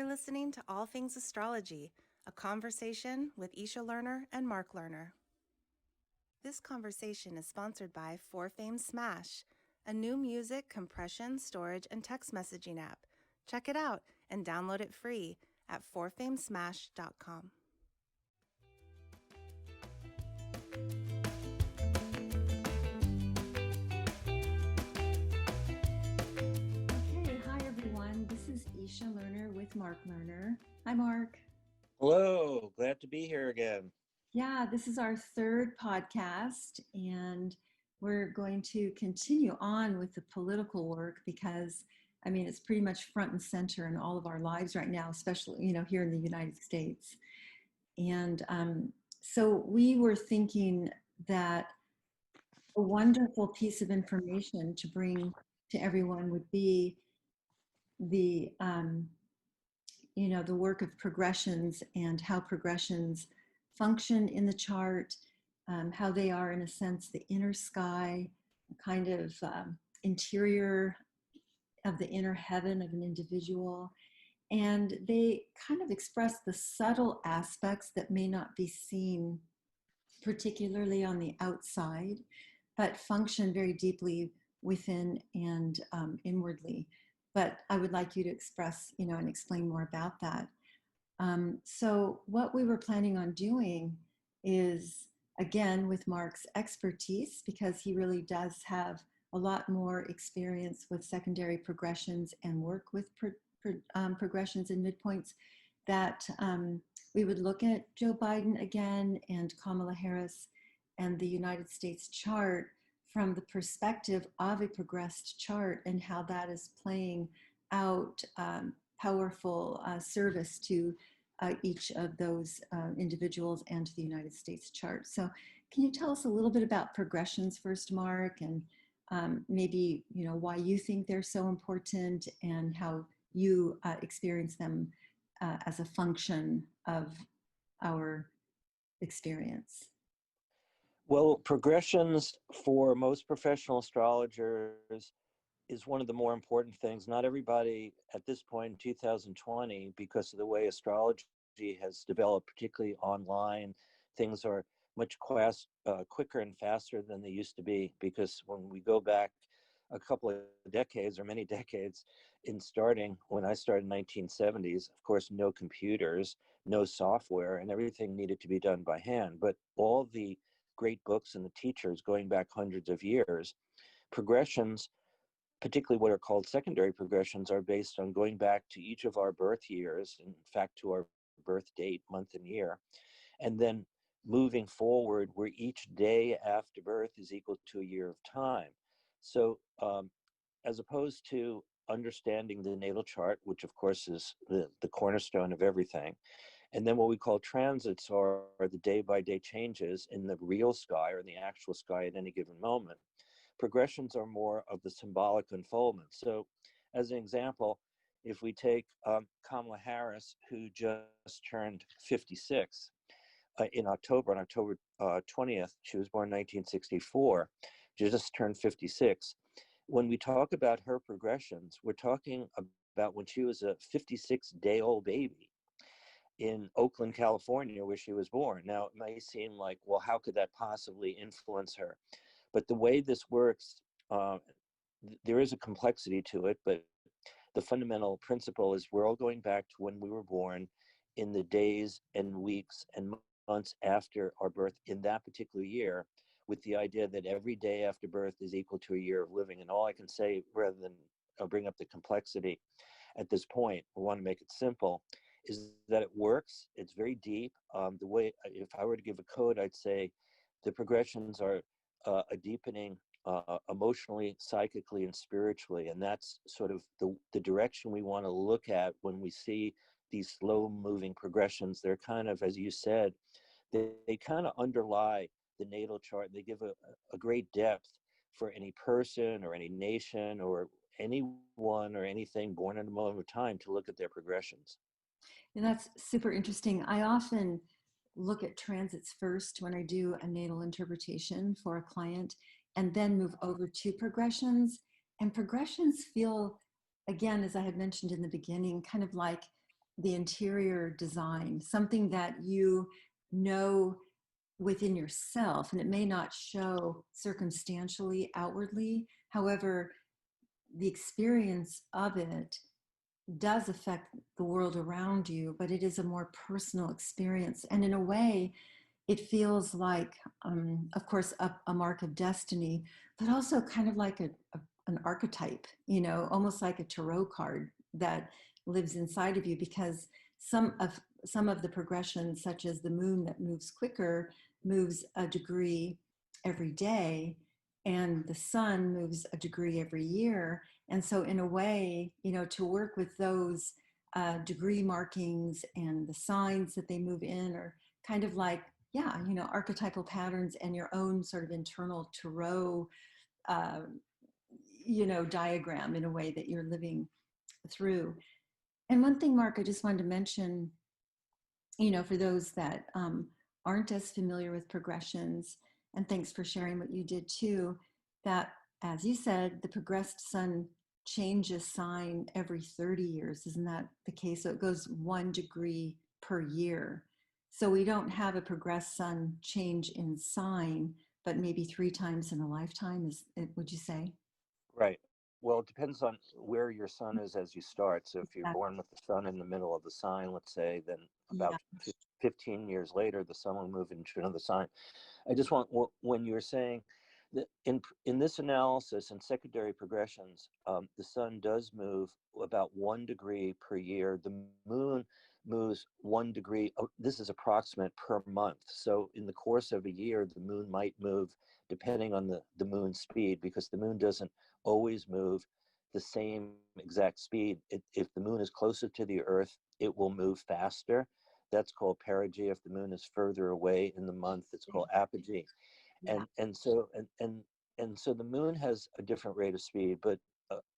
You're listening to All Things Astrology, a conversation with Isha Lerner and Mark Lerner. This conversation is sponsored by 4Fame Smash, a new music compression, storage, and text messaging app. Check it out and download it free at 4famesmash.com. Okay, hi everyone. This is Isha Lerner with Mark Lerner. Hi, Mark. Hello, glad to be here again. Yeah, this is our third podcast, and we're going to continue on with the political work because, I mean, it's pretty much front and center in all of our lives right now, especially, here in the United States. And so we were thinking that a wonderful piece of information to bring to everyone would be the the work of progressions and how progressions function in the chart, how they are, in a sense, the inner sky, kind of interior of the inner heaven of an individual. And they kind of express the subtle aspects that may not be seen, particularly on the outside, but function very deeply within and inwardly. But I would like you to express, and explain more about that. So what we were planning on doing is, again, with Mark's expertise, because he really does have a lot more experience with secondary progressions and work with progressions and midpoints, that we would look at Joe Biden again and Kamala Harris and the United States chart from the perspective of a progressed chart and how that is playing out powerful service to each of those individuals and to the United States chart. So can you tell us a little bit about progressions first, Mark, and maybe, why you think they're so important and how you experience them as a function of our experience? Well, progressions for most professional astrologers is one of the more important things. Not everybody at this point in 2020, because of the way astrology has developed, particularly online, things are much quicker and faster than they used to be. Because when we go back a couple of decades or many decades when I started in the 1970s, of course, no computers, no software, and everything needed to be done by hand. But all the great books and the teachers going back hundreds of years, progressions, particularly what are called secondary progressions, are based on going back to each of our birth years, in fact, to our birth date, month and year, and then moving forward where each day after birth is equal to a year of time. So as opposed to understanding the natal chart, which of course is the cornerstone of everything, and then what we call transits are the day-by-day changes in the real sky or the actual sky at any given moment. Progressions are more of the symbolic unfoldment. So as an example, if we take Kamala Harris, who just turned 56 on October 20th, she was born in 1964, she just turned 56. When we talk about her progressions, we're talking about when she was a 56-day-old baby in Oakland, California, where she was born. Now, it may seem like, well, how could that possibly influence her? But the way this works, there is a complexity to it, but the fundamental principle is we're all going back to when we were born in the days and weeks and months after our birth in that particular year, with the idea that every day after birth is equal to a year of living. And all I can say, rather than bring up the complexity at this point, we want to make it simple, is that it works. It's very deep. The way, if I were to give a code, I'd say the progressions are a deepening emotionally, psychically, and spiritually. And that's sort of the direction we want to look at when we see these slow-moving progressions. They're kind of, as you said, they kind of underlie the natal chart. They give a great depth for any person or any nation or anyone or anything born at a moment of time to look at their progressions. And that's super interesting. I often look at transits first when I do a natal interpretation for a client, and then move over to progressions. And progressions feel, again, as I had mentioned in the beginning, kind of like the interior design, something that you know within yourself, and it may not show circumstantially outwardly. However, the experience of it does affect the world around you, but it is a more personal experience. And in a way, it feels like, of course, a mark of destiny, but also kind of like an archetype, you know, almost like a tarot card that lives inside of you, because some of the progressions, such as the moon that moves quicker, moves a degree every day, and the sun moves a degree every year. And so in a way, you know, to work with those degree markings and the signs that they move in are kind of like, yeah, you know, archetypal patterns and your own sort of internal tarot, uh, you know, diagram in a way that you're living through. And one thing, Mark, I just wanted to mention, you know, for those that aren't as familiar with progressions, and thanks for sharing what you did too, that, as you said, the progressed sun changes sign every 30 years. Isn't that the case? So it goes 1 degree per year. So we don't have a progressed sun change in sign, but maybe 3 times in a lifetime, is it, would you say? Right. Well, it depends on where your sun is as you start. So if you're Exactly. born with the sun in the middle of the sign, let's say, then Yeah. about 15 years later, the sun will move into another sign. I just want, when you're saying that in this analysis and secondary progressions, the sun does move about 1 degree per year. The moon moves 1 degree. This is approximate per month. So in the course of a year, the moon might move depending on the moon's speed, because the moon doesn't always move the same exact speed. If the moon is closer to the Earth, it will move faster. That's called perigee. If the moon is further away in the month, it's called apogee. Yeah. And so the moon has a different rate of speed, but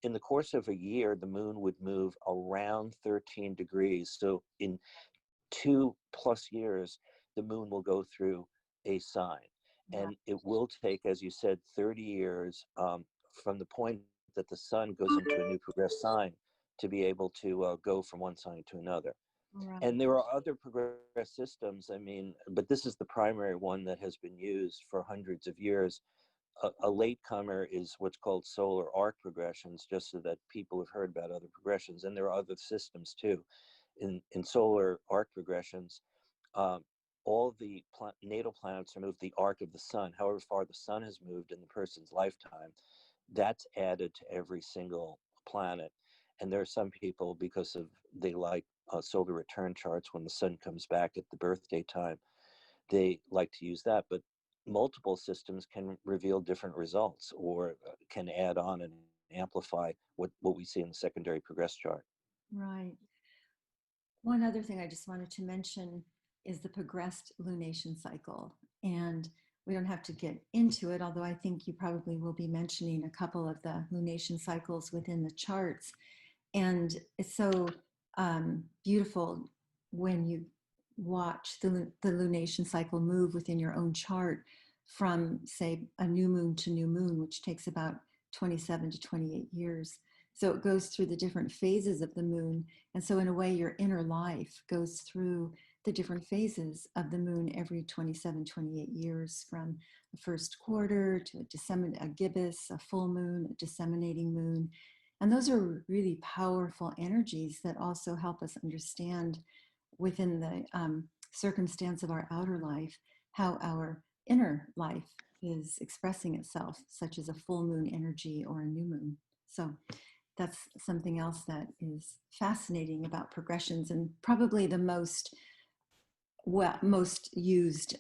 in the course of a year, the moon would move around 13 degrees. So in 2+ years, the moon will go through a sign. Yeah. And it will take, as you said, 30 years from the point that the sun goes into a new progressed sign to be able to go from one sign to another. Right. And there are other progress systems, I mean, but this is the primary one that has been used for hundreds of years. A latecomer is what's called solar arc progressions, just so that people have heard about other progressions. And there are other systems too. In solar arc progressions, all the natal planets are moved the arc of the sun. However far the sun has moved in the person's lifetime, that's added to every single planet. And there are some people, because of they like solar return charts when the sun comes back at the birthday time, they like to use that. But multiple systems can reveal different results, or can add on and amplify what we see in the secondary progress chart. Right. One other thing I just wanted to mention is the progressed lunation cycle. And we don't have to get into it, although I think you probably will be mentioning a couple of the lunation cycles within the charts. And it's so beautiful when you watch the lunation cycle move within your own chart from, say, a new moon to new moon, which takes about 27 to 28 years. So it goes through the different phases of the moon. And so in a way, your inner life goes through the different phases of the moon every 27, 28 years, from a first quarter to a gibbous, a full moon, a disseminating moon. And those are really powerful energies that also help us understand within the circumstance of our outer life how our inner life is expressing itself, such as a full moon energy or a new moon. So that's something else that is fascinating about progressions, and probably the most used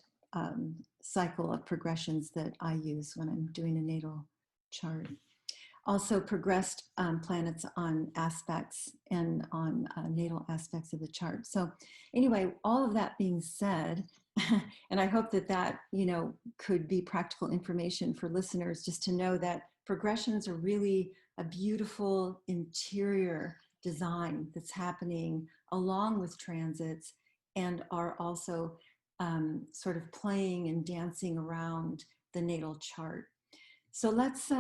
cycle of progressions that I use when I'm doing a natal chart. Also progressed planets on aspects and on natal aspects of the chart. So anyway, all of that being said, and I hope that that, you know, could be practical information for listeners, just to know that progressions are really a beautiful interior design that's happening along with transits, and are also sort of playing and dancing around the natal chart. So let's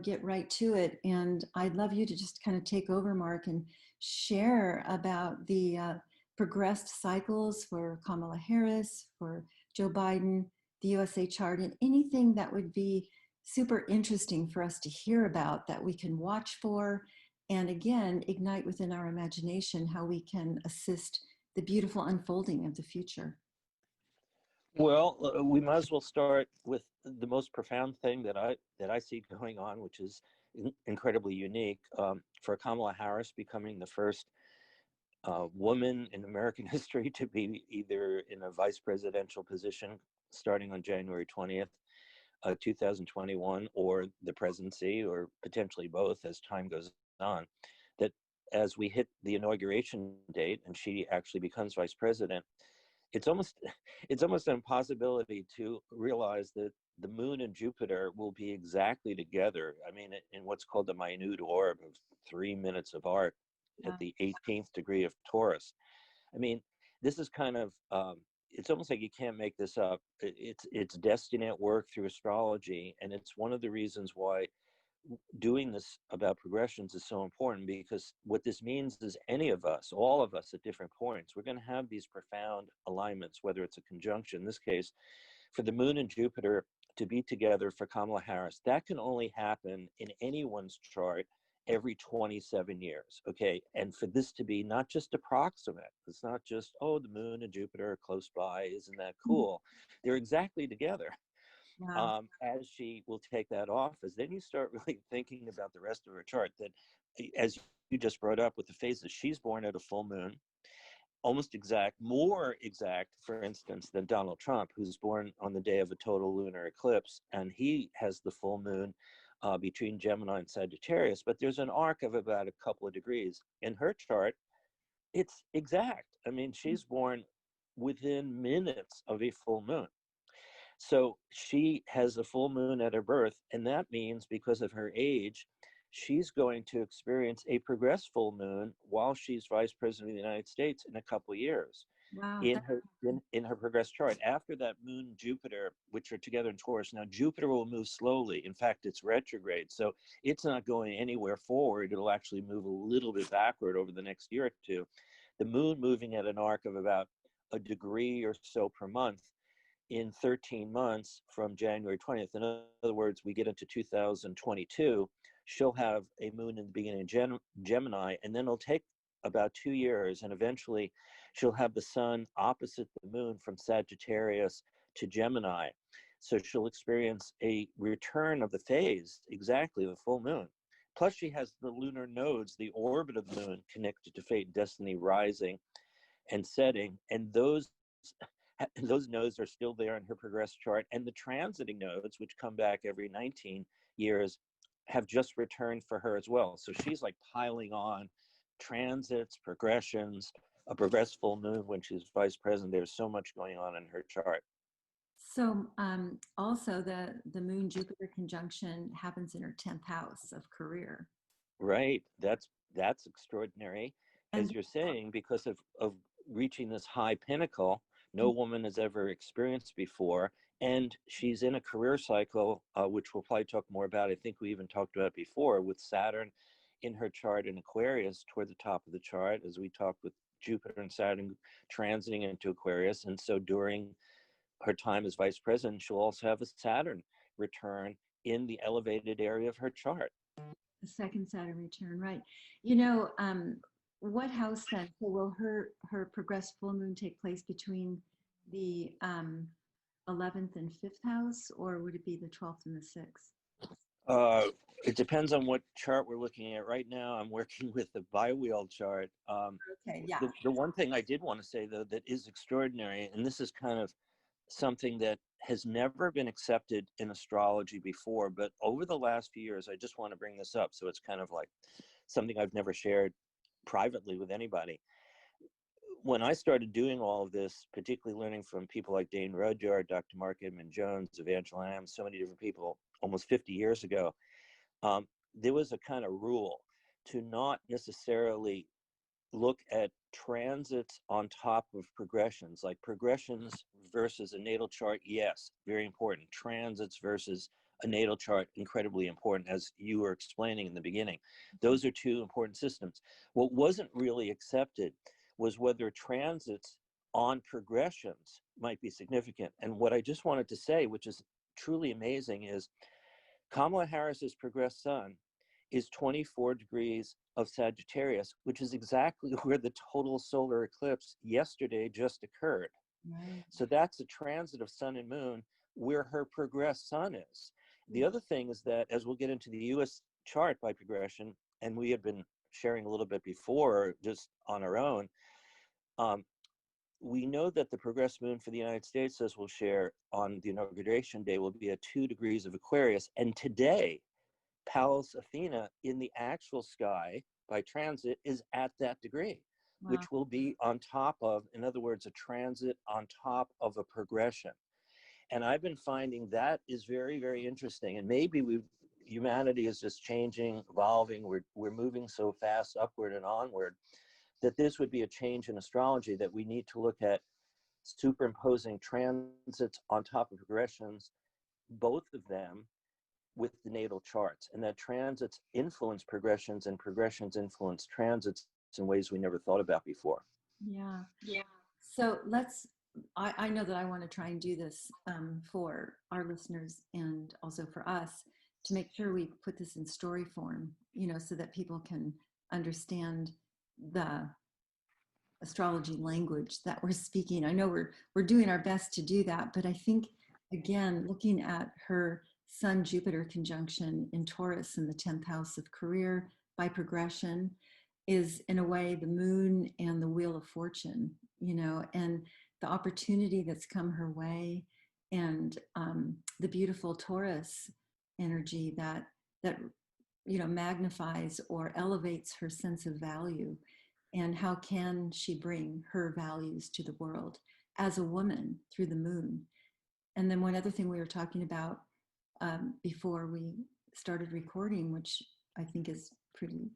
get right to it. And I'd love you to just kind of take over, Mark, and share about the progressed cycles for Kamala Harris, for Joe Biden, the USA chart, and anything that would be super interesting for us to hear about that we can watch for. And again, ignite within our imagination how we can assist the beautiful unfolding of the future. Well, we might as well start with the most profound thing that I see going on, which is incredibly unique, for Kamala Harris becoming the first woman in American history to be either in a vice presidential position starting on January 20th, 2021, or the presidency, or potentially both as time goes on. That as we hit the inauguration date and she actually becomes vice president, it's almost it's almost an impossibility to realize that the moon and Jupiter will be exactly together. I mean, in what's called the minute orb of 3 minutes of arc at the 18th degree of Taurus. I mean, this is kind of it's almost like you can't make this up. It's destiny at work through astrology, and it's one of the reasons why doing this about progressions is so important, because what this means is any of us, all of us at different points, we're going to have these profound alignments, whether it's a conjunction, in this case, for the moon and Jupiter to be together for Kamala Harris. That can only happen in anyone's chart every 27 years. Okay. And for this to be not just approximate, it's not just, oh, the moon and Jupiter are close by. Isn't that cool? They're exactly together. Wow. As she will take that office, then you start really thinking about the rest of her chart. That, as you just brought up with the phases, she's born at a full moon, almost exact, more exact, for instance, than Donald Trump, who's born on the day of a total lunar eclipse, and he has the full moon between Gemini and Sagittarius. But there's an arc of about a couple of degrees. In her chart, it's exact. I mean, she's born within minutes of a full moon. So she has a full moon at her birth, and that means because of her age, she's going to experience a progressed full moon while she's vice president of the United States in a couple of years Wow. in her progressed chart. After that, moon and Jupiter, which are together in Taurus, now Jupiter will move slowly. In fact, it's retrograde, so it's not going anywhere forward. It'll actually move a little bit backward over the next year or two. The moon moving at an arc of about a degree or so per month in 13 months from January 20th. In other words, we get into 2022, she'll have a moon in the beginning of Gemini, and then it'll take about 2 years, and eventually she'll have the sun opposite the moon from Sagittarius to Gemini. So she'll experience a return of the phase, exactly the full moon. Plus she has the lunar nodes, the orbit of the moon connected to fate and destiny rising and setting, and those nodes are still there in her progressed chart, and the transiting nodes, which come back every 19 years, have just returned for her as well. So she's like piling on transits, progressions, a progressed full moon when she's vice president. There's so much going on in her chart. So also the Moon Jupiter conjunction happens in her 10th house of career. Right. That's extraordinary, as And you're saying, because of reaching this high pinnacle no woman has ever experienced before. And she's in a career cycle, which we'll probably talk more about. I think we even talked about it before, with Saturn in her chart in Aquarius toward the top of the chart, as we talked with Jupiter and Saturn transiting into Aquarius. And so during her time as vice president, she'll also have a Saturn return in the elevated area of her chart. the second Saturn return, right? What house then? So will her progressed full moon take place between the 11th and 5th house, or would it be the 12th and the 6th? It depends on what chart we're looking at. Right now, I'm working with the biwheel chart. Okay, yeah. The one thing I did want to say, though, that is extraordinary, and this is kind of something that has never been accepted in astrology before, but over the last few years, I just want to bring this up. So it's kind of like something I've never shared privately with anybody. When I started doing all of this, particularly learning from people like Dane Rudyard, Dr. Mark Edmund Jones, Evangeline Am, so many different people, almost 50 years ago, there was a kind of rule to not necessarily look at transits on top of progressions, like progressions versus a natal chart. Yes, very important. Transits versus a natal chart incredibly important, as you were explaining in the beginning. Those are two important systems. What wasn't really accepted was whether transits on progressions might be significant. And what I just wanted to say, which is truly amazing, is Kamala Harris's progressed sun is 24 degrees of Sagittarius, which is exactly where the total solar eclipse yesterday just occurred. Right. So that's a transit of sun and moon where her progressed sun is. The other thing is that, as we'll get into the US chart by progression, and we had been sharing a little bit before just on our own, we know that the progressed moon for the United States, as we'll share on the inauguration day, will be at 2 degrees of Aquarius. And today, Pallas Athena in the actual sky by transit is at that degree, Wow. which will be on top of, in other words, a transit on top of a progression. And I've been finding that is very, very interesting. And maybe humanity is just changing, evolving. We're moving so fast upward and onward that this would be a change in astrology, that we need to look at superimposing transits on top of progressions, both of them with the natal charts, and that transits influence progressions and progressions influence transits in ways we never thought about before. Yeah. So I know that I want to try and do this for our listeners and also for us, to make sure we put this in story form, so that people can understand the astrology language that we're speaking. I know we're doing our best to do that, but I think, again, looking at her Sun Jupiter conjunction in Taurus in the 10th house of career by progression is, in a way, the moon and the wheel of fortune, and the opportunity that's come her way, and the beautiful Taurus energy that magnifies or elevates her sense of value. And how can she bring her values to the world as a woman through the moon? And then one other thing we were talking about before we started recording, which I think is pretty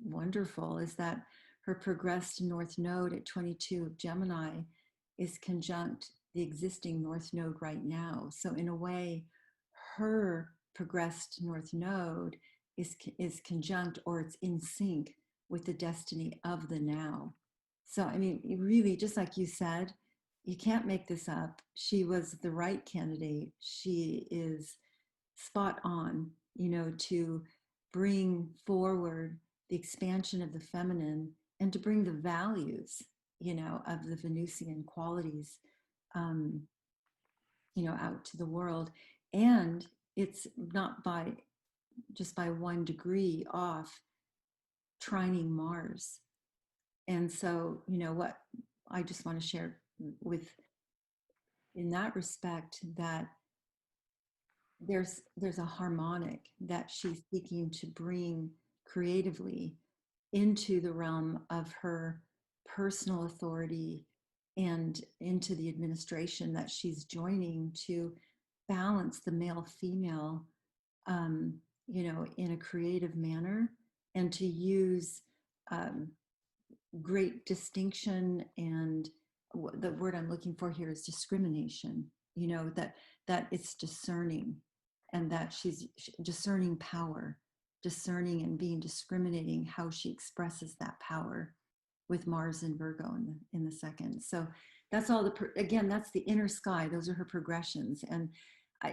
wonderful, is that her progressed North Node at 22 of Gemini is conjunct the existing North Node right now. So in a way, her progressed North Node is conjunct, or it's in sync with the destiny of the now. So, I mean, really, just like you said, you can't make this up. She was the right candidate. She is spot on, to bring forward the expansion of the feminine and to bring the values, of the Venusian qualities, out to the world. And it's not just by 1 degree off trining Mars. And so, what I just want to share in that respect, that there's a harmonic that she's seeking to bring creatively into the realm of her personal authority and into the administration that she's joining, to balance the male female, in a creative manner, and to use great distinction. And the word I'm looking for here is discrimination, that it's discerning, and that she's discerning power, discerning and being discriminating how she expresses that power with Mars and Virgo in the second. So that's all again, that's the inner sky. Those are her progressions. And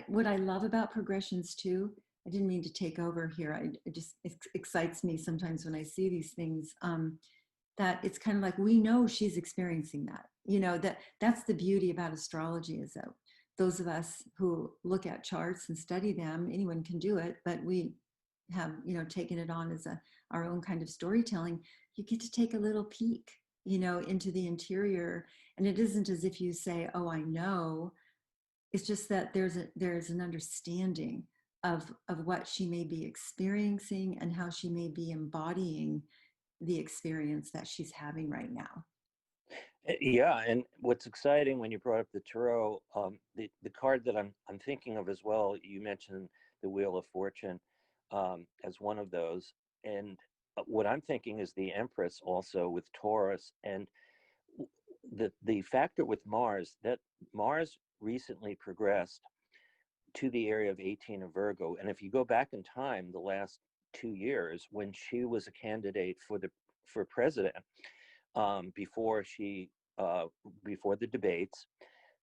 what I love about progressions too, I didn't mean to take over here. It excites me sometimes when I see these things, that it's kind of like, we know she's experiencing that, that's the beauty about astrology, is that those of us who look at charts and study them, anyone can do it, but we have, taken it on as our own kind of storytelling. You get to take a little peek, into the interior. And it isn't as if you say, oh, I know. It's just that there's an understanding of what she may be experiencing and how she may be embodying the experience that she's having right now. Yeah, and what's exciting when you brought up the tarot, the card that I'm thinking of as well, you mentioned the Wheel of Fortune as one of those, and what I'm thinking is the Empress also with Taurus, and the factor with Mars, that Mars recently progressed to the area of 18 of Virgo. And if you go back in time, the last 2 years, when she was a candidate for president, before she before the debates.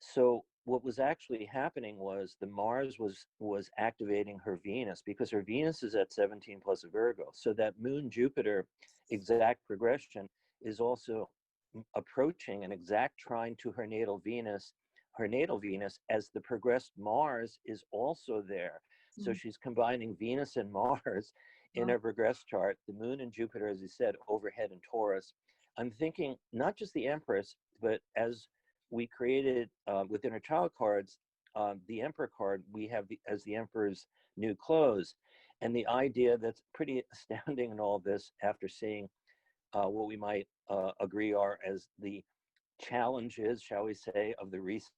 So what was actually happening was the Mars was activating her Venus, because her Venus is at 17 plus a Virgo. So that Moon Jupiter exact progression is also approaching an exact trine to her natal Venus. Her natal Venus, as the progressed Mars is also there. So she's combining Venus and Mars in a regress chart. The Moon and Jupiter, as you said, overhead in Taurus. I'm thinking not just the Empress, but as we created with inner child cards, the Emperor card, we have as the Emperor's new clothes. And the idea that's pretty astounding in all this, after seeing what we might agree are as the challenges, shall we say, of the recent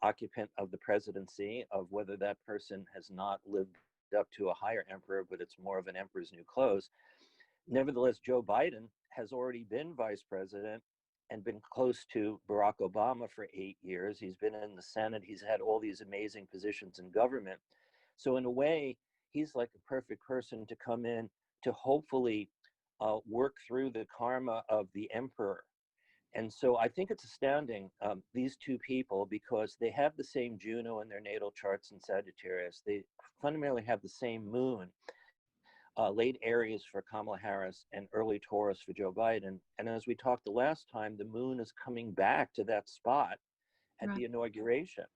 occupant of the presidency, of whether that person has not lived up to a higher emperor, but it's more of an emperor's new clothes. Nevertheless, Joe Biden has already been vice president and been close to Barack Obama for 8 years. He's been in the Senate. He's had all these amazing positions in government. So in a way, he's like a perfect person to come in to hopefully work through the karma of the emperor. And so I think it's astounding, these two people, because they have the same Juno in their natal charts in Sagittarius. They fundamentally have the same moon, late Aries for Kamala Harris and early Taurus for Joe Biden. And as we talked the last time, the moon is coming back to that spot at the inauguration.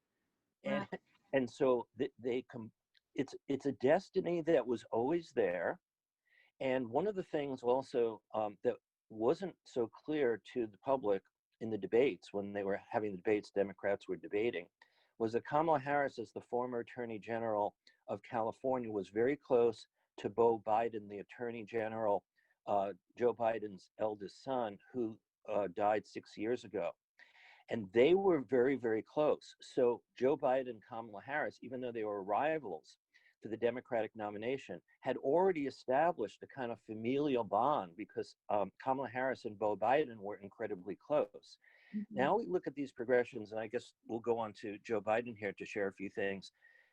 And, and so it's a destiny that was always there. And one of the things also that wasn't so clear to the public in the debates, when they were having the debates, Democrats were debating, was that Kamala Harris, as the former Attorney General of California, was very close to Beau Biden, the Attorney General, Joe Biden's eldest son, who died 6 years ago. And they were very, very close. So Joe Biden and Kamala Harris, even though they were rivals for the Democratic nomination, had already established a kind of familial bond, because Kamala Harris and Beau Biden were incredibly close. Now we look at these progressions, and I guess we'll go on to Joe Biden here to share a few things.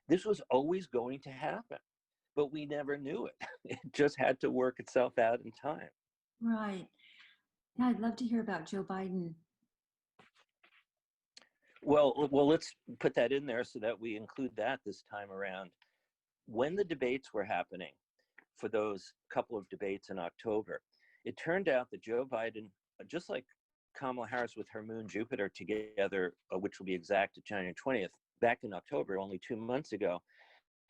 This was always going to happen, but we never knew it. It just had to work itself out in time. Right. Yeah, I'd love to hear about Joe Biden. Well, let's put that in there so that we include that this time around. When the debates were happening, for those couple of debates in October, it turned out that Joe Biden, just like Kamala Harris with her moon Jupiter together, which will be exact at January 20th, back in October, only 2 months ago,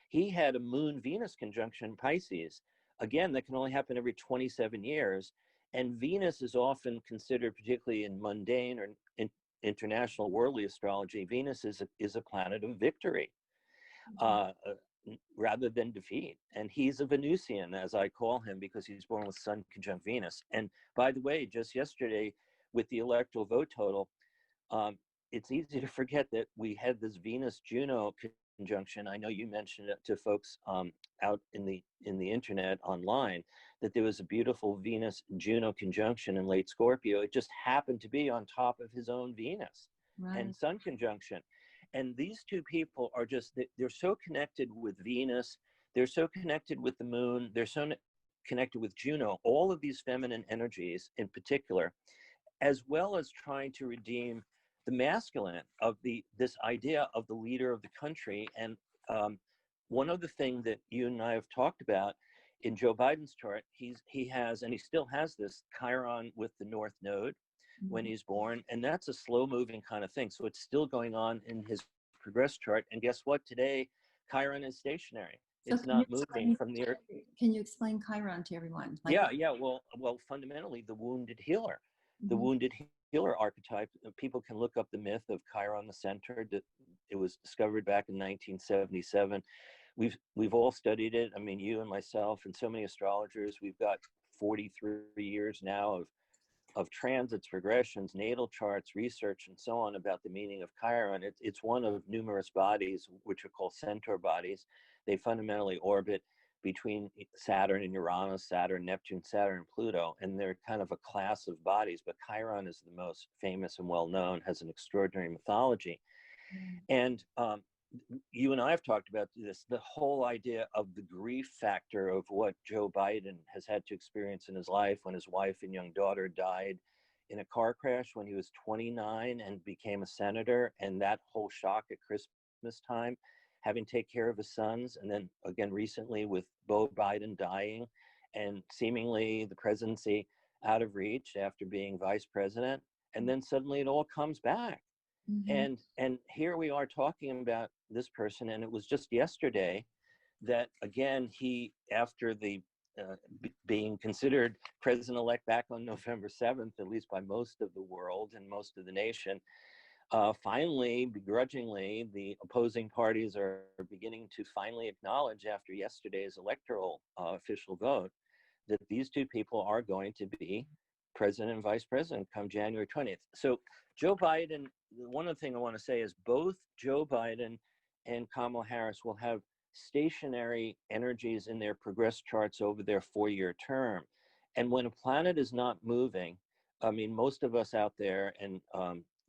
he had a moon Venus conjunction Pisces. Again, that can only happen every 27 years. And Venus is often considered, particularly in mundane or in international worldly astrology, Venus is a planet of victory. Rather than defeat. And he's a Venusian, as I call him, because he's born with Sun conjunct Venus. And by the way, just yesterday with the electoral vote total, it's easy to forget that we had this Venus-Juno conjunction. I know you mentioned it to folks out in the internet online, that there was a beautiful Venus-Juno conjunction in late Scorpio. It just happened to be on top of his own Venus and Sun conjunction. And these two people are just, they're so connected with Venus, they're so connected with the moon, they're so connected with Juno, all of these feminine energies in particular, as well as trying to redeem the masculine of this idea of the leader of the country. And one other thing that you and I have talked about in Joe Biden's chart, he has, and he still has this Chiron with the North Node when he's born, and that's a slow moving kind of thing. So it's still going on in his progress chart. And guess what? Today, Chiron is stationary. So it's not moving from the earth. Can you explain Chiron to everyone? Yeah. Well, fundamentally, the wounded healer, the wounded healer archetype. People can look up the myth of Chiron the Centaur. It was discovered back in 1977. We've all studied it. I mean, you and myself and so many astrologers. We've got 43 years now of transits, progressions, natal charts, research, and so on about the meaning of Chiron. It's one of numerous bodies, which are called centaur bodies. They fundamentally orbit between Saturn and Uranus, Saturn, Neptune, Saturn, and Pluto, and they're kind of a class of bodies, but Chiron is the most famous and well-known, has an extraordinary mythology. And you and I have talked about this, the whole idea of the grief factor of what Joe Biden has had to experience in his life when his wife and young daughter died in a car crash when he was 29 and became a senator, and that whole shock at Christmas time, having to take care of his sons, and then again recently with Beau Biden dying and seemingly the presidency out of reach after being vice president, and then suddenly it all comes back. Mm-hmm. And here we are talking about this person, and it was just yesterday that again he, after the being considered president-elect back on November 7th, at least by most of the world and most of the nation, finally, begrudgingly, the opposing parties are beginning to finally acknowledge after yesterday's electoral official vote that these two people are going to be president and vice president come January 20th. So Joe Biden, one of the things I want to say is both Joe Biden and Kamala Harris will have stationary energies in their progress charts over their 4-year term. And when a planet is not moving, I mean, most of us out there and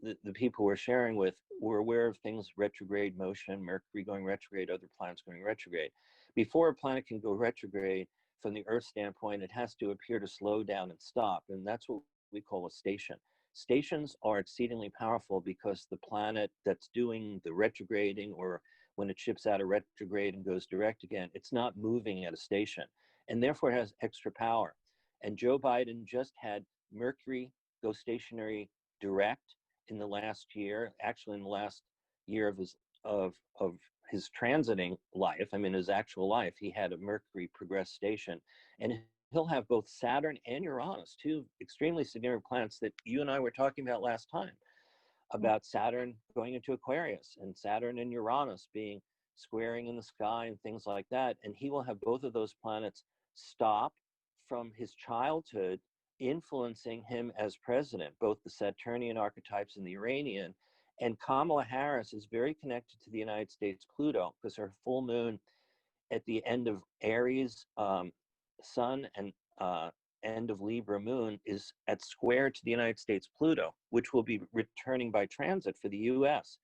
the people we're sharing with, we're aware of things, retrograde motion, Mercury going retrograde, other planets going retrograde. Before a planet can go retrograde, from the Earth standpoint, it has to appear to slow down and stop. And that's what we call a station. Stations are exceedingly powerful because the planet that's doing the retrograding, or when it ships out of retrograde and goes direct again, it's not moving at a station, and therefore it has extra power. And Joe Biden just had Mercury go stationary direct in the last year, actually in the last year of his transiting life, I mean his actual life, he had a Mercury progress station, and he'll have both Saturn and Uranus, two extremely significant planets that you and I were talking about last time, about Saturn going into Aquarius and Saturn and Uranus being squaring in the sky and things like that. And he will have both of those planets stop from his childhood influencing him as president, both the Saturnian archetypes and the Uranian. And Kamala Harris is very connected to the United States Pluto because her full moon at the end of Aries sun and end of Libra moon is at square to the United States Pluto, which will be returning by transit for the US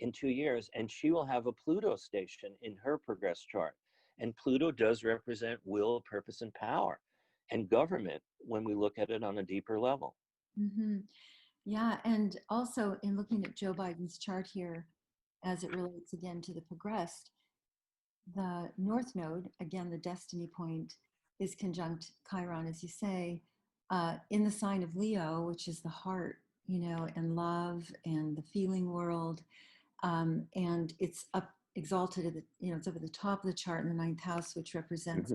in 2 years. And she will have a Pluto station in her progress chart. And Pluto does represent will, purpose, and power and government when we look at it on a deeper level. Mm-hmm. Yeah, and also in looking at Joe Biden's chart here, as it relates again to the progressed, the North Node, again, the destiny point, is conjunct Chiron, as you say, in the sign of Leo, which is the heart, and love and the feeling world. And it's up exalted at it's up at the top of the chart in the ninth house, which represents,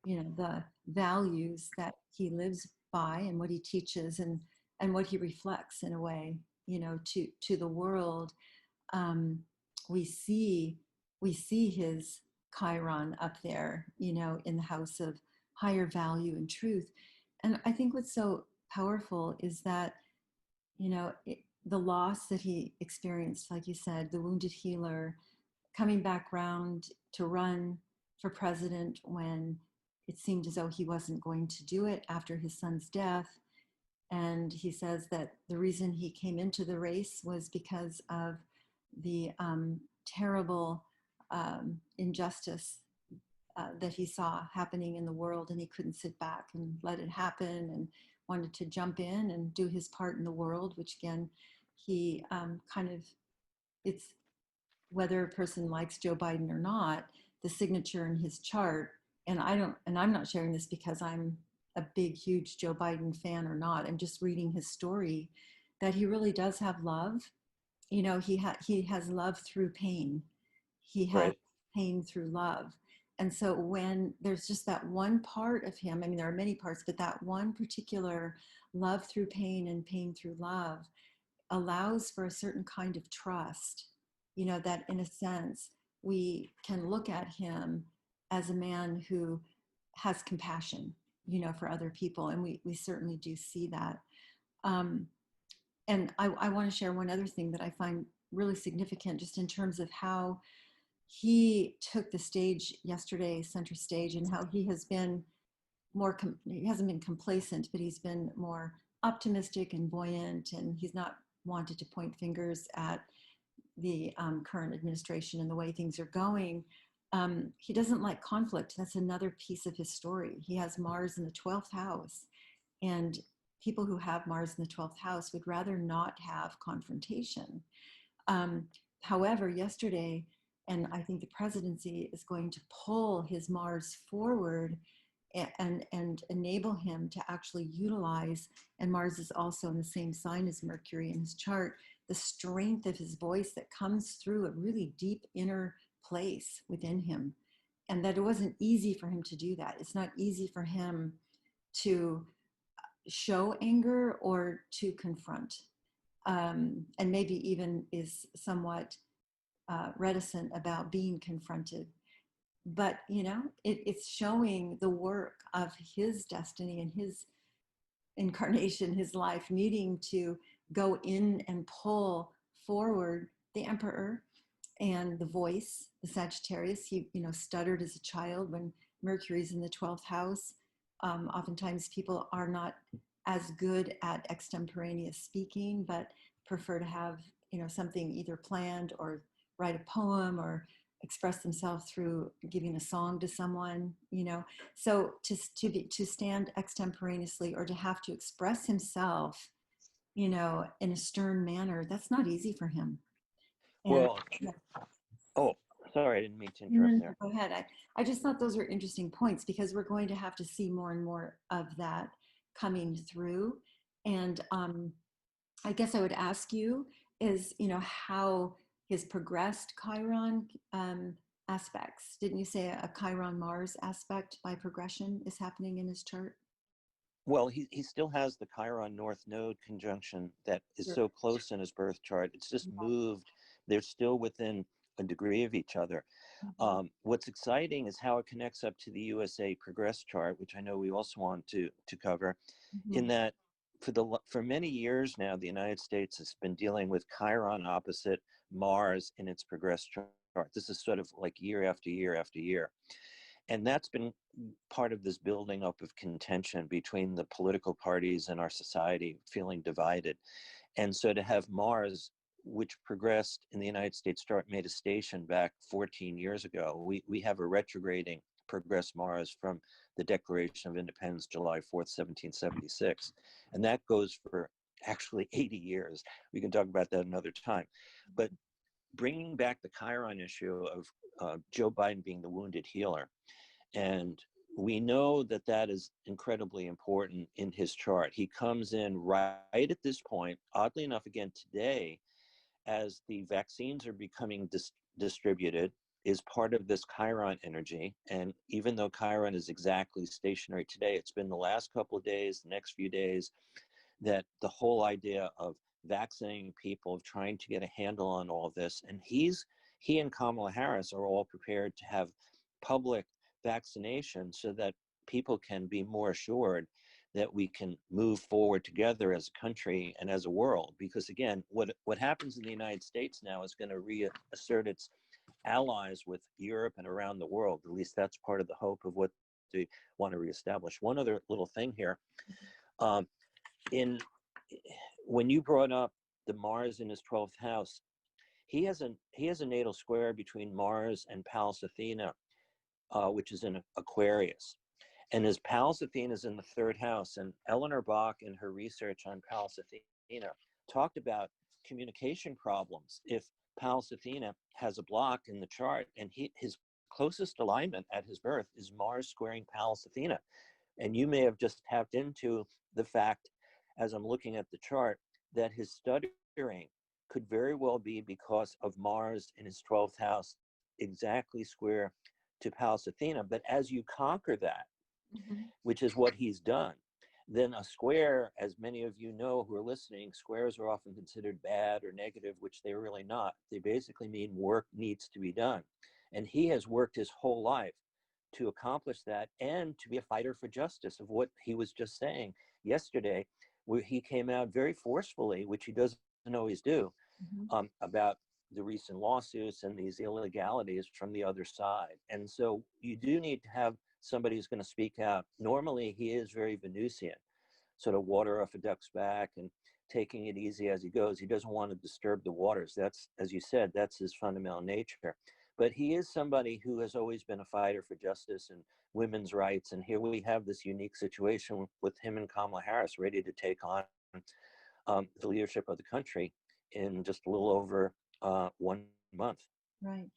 the values that he lives by and what he teaches and what he reflects in a way, to the world. We see his Chiron up there, in the house of higher value and truth. And I think what's so powerful is that, the loss that he experienced, like you said, the wounded healer, coming back round to run for president when it seemed as though he wasn't going to do it after his son's death. And he says that the reason he came into the race was because of the terrible injustice that he saw happening in the world, and he couldn't sit back and let it happen, and wanted to jump in and do his part in the world, which again, he it's whether a person likes Joe Biden or not, the signature in his chart, and I'm not sharing this because I'm a big, huge Joe Biden fan or not. I'm just reading his story, that he really does have love. He has love through pain. He has Right. pain through love. And so when there's just that one part of him, I mean, there are many parts, but that one particular love through pain and pain through love allows for a certain kind of trust, that in a sense, we can look at him as a man who has compassion, for other people. And we certainly do see that. And I want to share one other thing that I find really significant, just in terms of how he took the stage yesterday, center stage, and how he has been he hasn't been complacent, but he's been more optimistic and buoyant, and he's not wanted to point fingers at the current administration and the way things are going. He doesn't like conflict. That's another piece of his story. He has Mars in the 12th house, and people who have Mars in the 12th house would rather not have confrontation. Um, However, yesterday, and I think the presidency is going to pull his Mars forward and enable him to actually utilize, and Mars is also in the same sign as Mercury in his chart, the strength of his voice that comes through a really deep inner place within him. And that it wasn't easy for him to do that. It's not easy for him to show anger or to confront. And maybe even is somewhat reticent about being confronted. But, it's showing the work of his destiny and his incarnation, his life needing to go in and pull forward the emperor and the voice, the Sagittarius. He, stuttered as a child when Mercury's in the 12th house. Oftentimes people are not as good at extemporaneous speaking, but prefer to have, something either planned or write a poem or express themselves through giving a song to someone, so to stand extemporaneously or to have to express himself, in a stern manner, that's not easy for him. And Well, oh, sorry, I didn't mean to interrupt there. go ahead. I just thought those were interesting points because we're going to have to see more and more of that coming through. And I guess I would ask you is, how his progressed Chiron aspects. Didn't you say a Chiron Mars aspect by progression is happening in his chart? Well, he still has the Chiron North Node conjunction that is Sure. so close in his birth chart. It's just moved. They're still within a degree of each other. What's exciting is how it connects up to the USA Progress chart, which I know we also want to cover, in that for many years now, the United States has been dealing with Chiron opposite Mars in its Progress chart. This is sort of like year after year after year. And that's been part of this building up of contention between the political parties and our society feeling divided. And so to have Mars, which progressed in the United States chart, made a station back 14 years ago, we have a retrograding progress Mars from the Declaration of Independence, July 4th, 1776. And that goes for actually 80 years. We can talk about that another time. But bringing back the Chiron issue of Joe Biden being the wounded healer, and we know that that is incredibly important in his chart. He comes in right at this point, oddly enough, again today, as the vaccines are becoming distributed, is part of this Chiron energy. And even though Chiron is exactly stationary today, it's been the last couple of days, the next few days, that the whole idea of vaccinating people, of trying to get a handle on all of this. And he and Kamala Harris are all prepared to have public vaccination so that people can be more assured that we can move forward together as a country and as a world. Because again, what happens in the United States now is going to reassert its allies with Europe and around the world. At least that's part of the hope of what they want to reestablish. One other little thing here. When you brought up the Mars in his 12th house, he has a natal square between Mars and Pallas Athena, which is in Aquarius. And his Pallas Athena is in the 3rd house. And Eleanor Bach, in her research on Pallas Athena, talked about communication problems. If Pallas Athena has a block in the chart, and his closest alignment at his birth is Mars squaring Pallas Athena. And you may have just tapped into the fact, as I'm looking at the chart, that his stuttering could very well be because of Mars in his 12th house, exactly square to Pallas Athena. But as you conquer that, which is what he's done, then a square, as many of you know who are listening, squares are often considered bad or negative, which they're really not. They basically mean work needs to be done. And he has worked his whole life to accomplish that and to be a fighter for justice, of what he was just saying yesterday, where he came out very forcefully, which he doesn't always do, about the recent lawsuits and these illegalities from the other side. And so you do need to have somebody who's going to speak out. Normally, he is very Venusian, sort of water off a duck's back and taking it easy as he goes. He doesn't want to disturb the waters. That's, as you said, that's his fundamental nature. But he is somebody who has always been a fighter for justice and women's rights. And here we have this unique situation with him and Kamala Harris ready to take on the leadership of the country in just a little over 1 month. Right.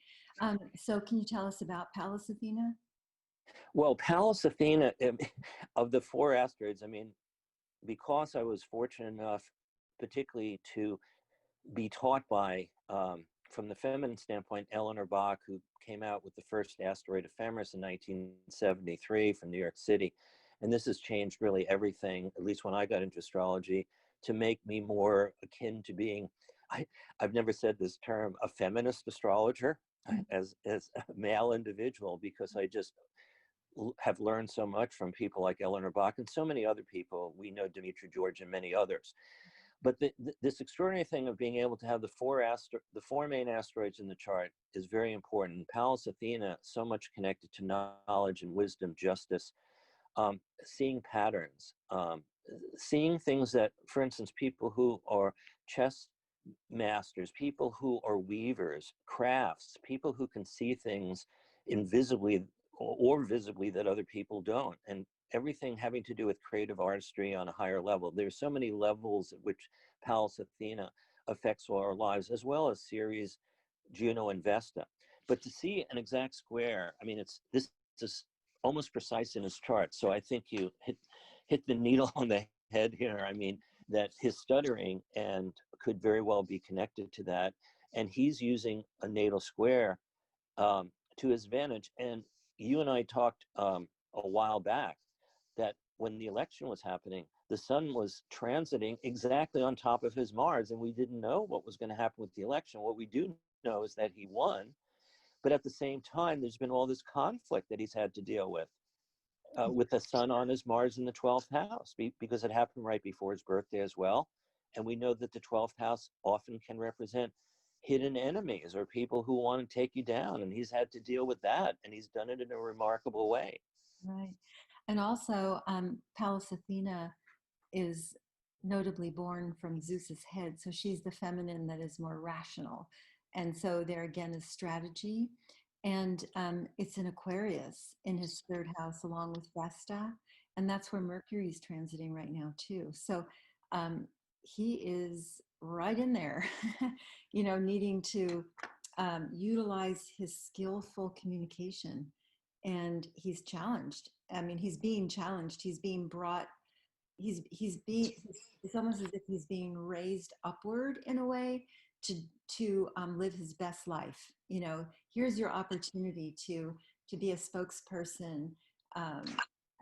So can you tell us about Pallas Athena? Well, Pallas Athena, of the 4 asteroids, I mean, because I was fortunate enough, particularly to be taught by, from the feminine standpoint, Lerner, who came out with the first asteroid ephemeris in 1973 from New York City. And this has changed really everything, at least when I got into astrology, to make me more akin to being, I've never said this term, a feminist astrologer as a male individual, because I just have learned so much from people like Lerner and so many other people. We know Dimitri George and many others. But this extraordinary thing of being able to have the 4 main asteroids in the chart is very important. Pallas Athena, so much connected to knowledge and wisdom, justice, seeing patterns, seeing things that, for instance, people who are chess masters, people who are weavers, crafts, people who can see things invisibly or visibly that other people don't, and everything having to do with creative artistry on a higher level. There's so many levels at which Pallas Athena affects all our lives, as well as Ceres, Juno, and Vesta. But to see an exact square, I mean, this is almost precise in his chart. So I think you hit the needle on the head here. I mean, that his stuttering and could very well be connected to that. And he's using a natal square to his advantage. And you and I talked a while back that when the election was happening, the sun was transiting exactly on top of his Mars, and we didn't know what was going to happen with the election. What we do know is that he won, but at the same time, there's been all this conflict that he's had to deal with the sun on his Mars in the 12th house, because it happened right before his birthday as well. And we know that the 12th house often can represent hidden enemies or people who want to take you down. And he's had to deal with that. And he's done it in a remarkable way. Right. And also, Pallas Athena is notably born from Zeus's head. So she's the feminine that is more rational. And so there again is strategy. And it's in Aquarius in his 3rd house, along with Vesta. And that's where Mercury is transiting right now, too. So he is right in there, needing to utilize his skillful communication. And he's challenged. I mean, he's being challenged. He's being brought, it's almost as if he's being raised upward in a way to live his best life. Here's your opportunity to be a spokesperson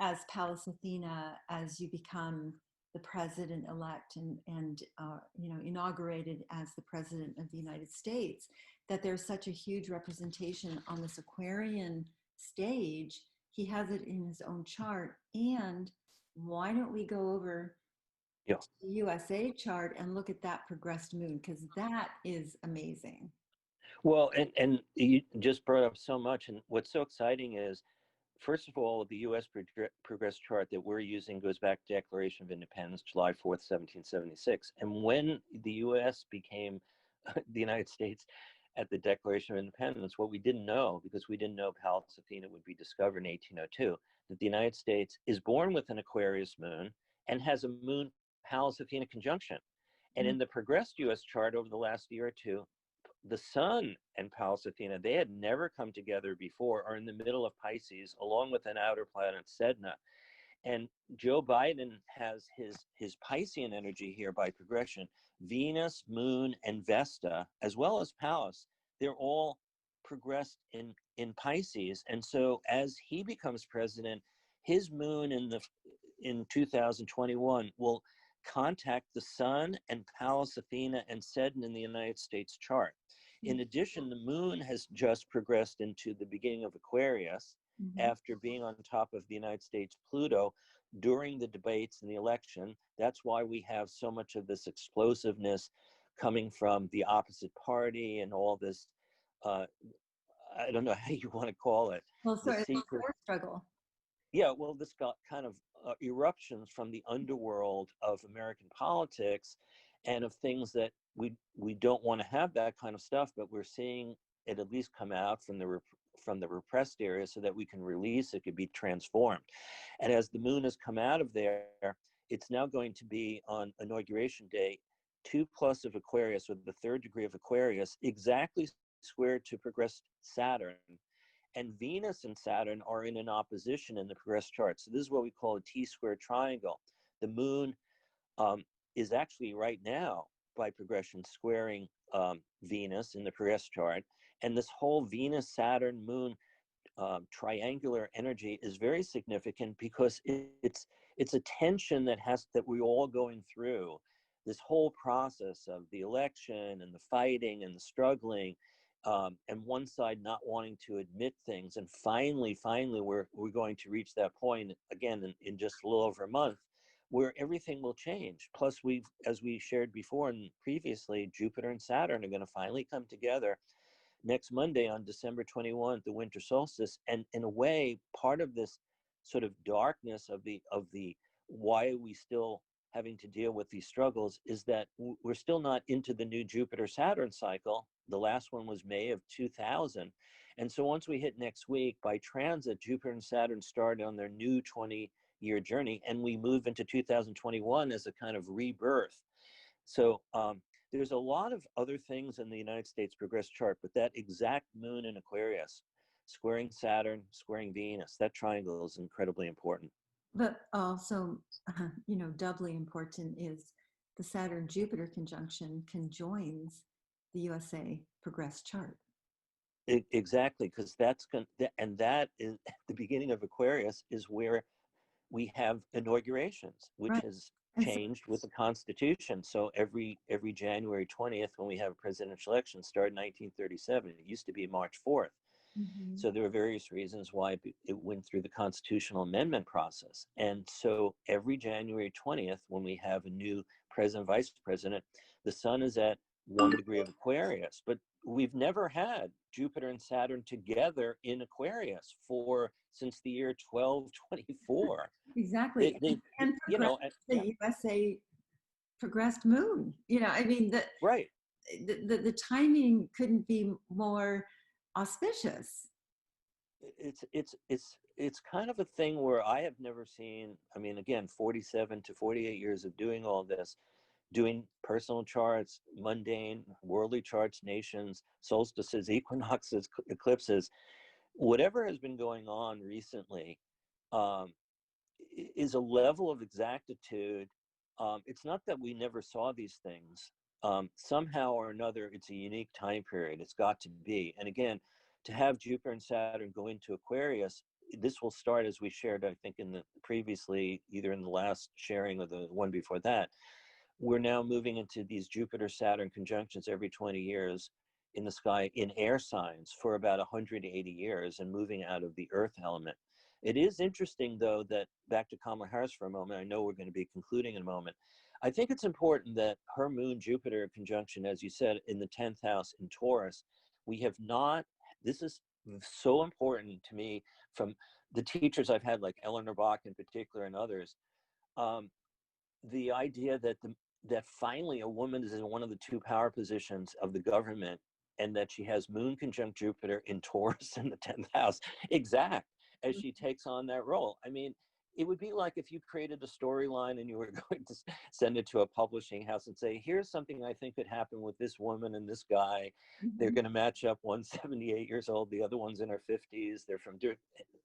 as Pallas Athena, as you become the President Elect and inaugurated as the President of the United States, that there's such a huge representation on this Aquarian stage. He has it in his own chart. And why don't we go over the USA chart and look at that progressed moon, because that is amazing. Well, and you just brought up so much. And what's so exciting is, first of all, the U.S. progress chart that we're using goes back to Declaration of Independence, July 4th, 1776. And when the U.S. became the United States at the Declaration of Independence, what we didn't know, because we didn't know Pallas Athena would be discovered in 1802, that the United States is born with an Aquarius moon and has a moon Pallas Athena conjunction. And in the progressed U.S. chart over the last year or two, the sun and Pallas Athena, they had never come together before, are in the middle of Pisces, along with an outer planet, Sedna. And Joe Biden has his Piscean energy here by progression. Venus, Moon, and Vesta, as well as Pallas, they're all progressed in Pisces. And so as he becomes president, his moon in 2021 will contact the sun and Pallas Athena and Sedna in the United States chart. In addition, the moon has just progressed into the beginning of Aquarius after being on top of the United States Pluto during the debates and the election. That's why we have so much of this explosiveness coming from the opposite party and all this, I don't know how you want to call it. Well, sorry, the power struggle. Yeah, well, this got kind of eruptions from the underworld of American politics and of things that we don't want to have that kind of stuff, but we're seeing it at least come out from the repressed area so that we can release it, could be transformed. And as the moon has come out of there, it's now going to be on inauguration day 2+ of Aquarius, or the 3rd degree of Aquarius, exactly square to progressed Saturn. And Venus and Saturn are in an opposition in the progressed chart. So this is what we call a T-square triangle. The moon is actually right now by progression squaring Venus in the progressed chart. And this whole Venus, Saturn, moon triangular energy is very significant because it's a tension that we're all going through. This whole process of the election and the fighting and the struggling, and one side not wanting to admit things, and finally we're going to reach that point again in just a little over a month, where everything will change. Plus, as we shared before and previously, Jupiter and Saturn are going to finally come together next Monday on December 21st, the winter solstice. And in a way, part of this sort of darkness of the why are we still having to deal with these struggles is that we're still not into the new Jupiter Saturn cycle. The last one was May of 2000. And so once we hit next week, by transit, Jupiter and Saturn start on their new 20-year journey, and we move into 2021 as a kind of rebirth. So there's a lot of other things in the United States progress chart, but that exact moon in Aquarius, squaring Saturn, squaring Venus, that triangle is incredibly important. But also, doubly important is the Saturn-Jupiter conjunction conjoins the USA progress chart. Exactly, because that is at the beginning of Aquarius is where we have inaugurations, which Right. has changed with the Constitution. So every January 20th, when we have a presidential election, started in 1937. It used to be March 4th. Mm-hmm. So there are various reasons why it went through the constitutional amendment process. And so every January 20th, when we have a new president, vice president, the sun is at 1 degree of Aquarius. But we've never had Jupiter and Saturn together in Aquarius since the year 1224. Exactly. And the USA progressed moon. Right. The timing couldn't be more auspicious. It's kind of a thing where I have never seen. I mean, again, 47 to 48 years of doing all this, doing personal charts, mundane, worldly charts, nations, solstices, equinoxes, eclipses, whatever has been going on recently, is a level of exactitude. It's not that we never saw these things. Somehow or another, it's a unique time period. It's got to be. And again, to have Jupiter and Saturn go into Aquarius, this will start, as we shared, I think, previously, either in the last sharing or the one before that. We're now moving into these Jupiter-Saturn conjunctions every 20 years in the sky in air signs for about 180 years and moving out of the Earth element. It is interesting, though, that back to Kamala Harris for a moment, I know we're going to be concluding in a moment. I think it's important that her moon-Jupiter conjunction, as you said, in the 10th house in Taurus, we have not, this is so important to me from the teachers I've had, like Lerner in particular and others, the idea that finally a woman is in one of the two power positions of the government, and that she has moon conjunct Jupiter in Taurus in the 10th house, exact, as she takes on that role. I mean, it would be like if you created a storyline and you were going to send it to a publishing house and say, here's something I think could happen with this woman and this guy. Mm-hmm. They're going to match up. One's 78 years old, the other one's in her 50s. They're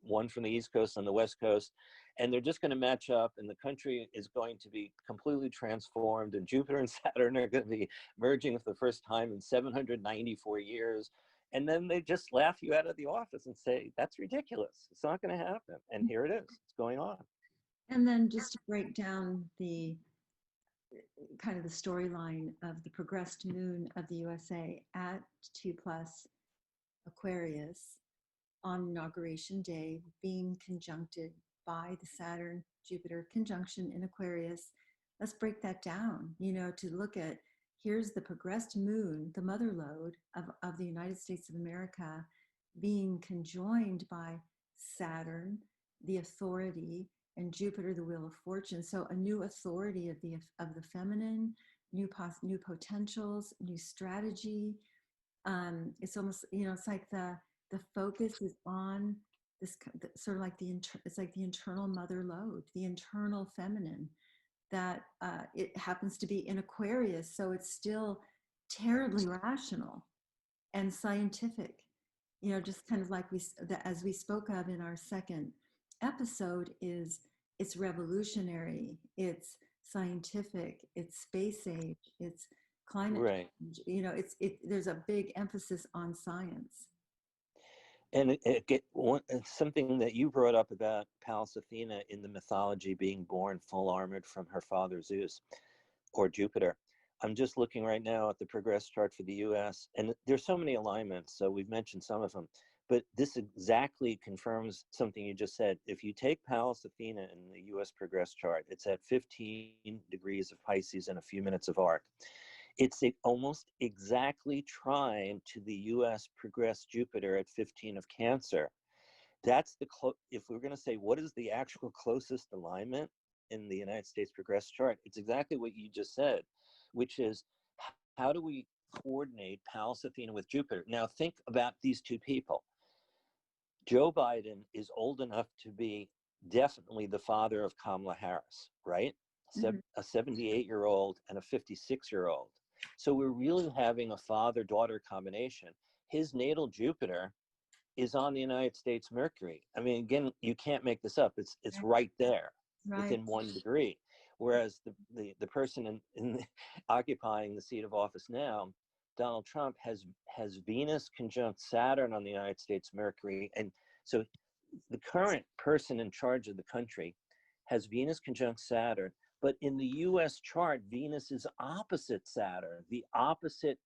one from the East Coast and the West Coast, and they're just going to match up, and the country is going to be completely transformed, and Jupiter and Saturn are going to be merging for the first time in 794 years. And then they just laugh you out of the office and say, that's ridiculous. It's not going to happen. And here it is. It's going on. And then just to break down the kind of the storyline of the progressed moon of the USA at 2+ Aquarius on Inauguration Day, being conjuncted by the Saturn-Jupiter conjunction in Aquarius. Let's break that down, to look at, here's the progressed moon, the mother lode of the United States of America, being conjoined by Saturn, the authority, and Jupiter, the wheel of fortune. So a new authority of the feminine, new potentials, new strategy. It's almost, it's like the focus is on this sort of like it's like the internal mother lode, the internal feminine, that it happens to be in Aquarius, so it's still terribly rational and scientific. Just kind of like as we spoke of in our second episode, is it's revolutionary, it's scientific, it's space age, it's climate Right. change. There's a big emphasis on science. And something that you brought up about Pallas Athena in the mythology being born full armored from her father Zeus or Jupiter. I'm just looking right now at the progress chart for the US, and there's so many alignments, so we've mentioned some of them. But this exactly confirms something you just said. If you take Pallas Athena in the US progress chart, it's at 15 degrees of Pisces and a few minutes of arc. It's almost exactly trine to the US progress Jupiter at 15 of Cancer. That's if we're going to say what is the actual closest alignment in the United States progress chart, it's exactly what you just said, which is how do we coordinate Pallas Athena with Jupiter? Now think about these two people. Joe Biden is old enough to be definitely the father of Kamala Harris, right? Mm-hmm. A 78-year-old and a 56-year-old. So we're really having a father-daughter combination. His natal Jupiter is on the United States Mercury. I mean, again, you can't make this up. It's right there, Right. within 1 degree. Whereas the person occupying the seat of office now, Donald Trump, has Venus conjunct Saturn on the United States Mercury. And so the current person in charge of the country has Venus conjunct Saturn. But in the US chart, Venus is opposite Saturn, the opposite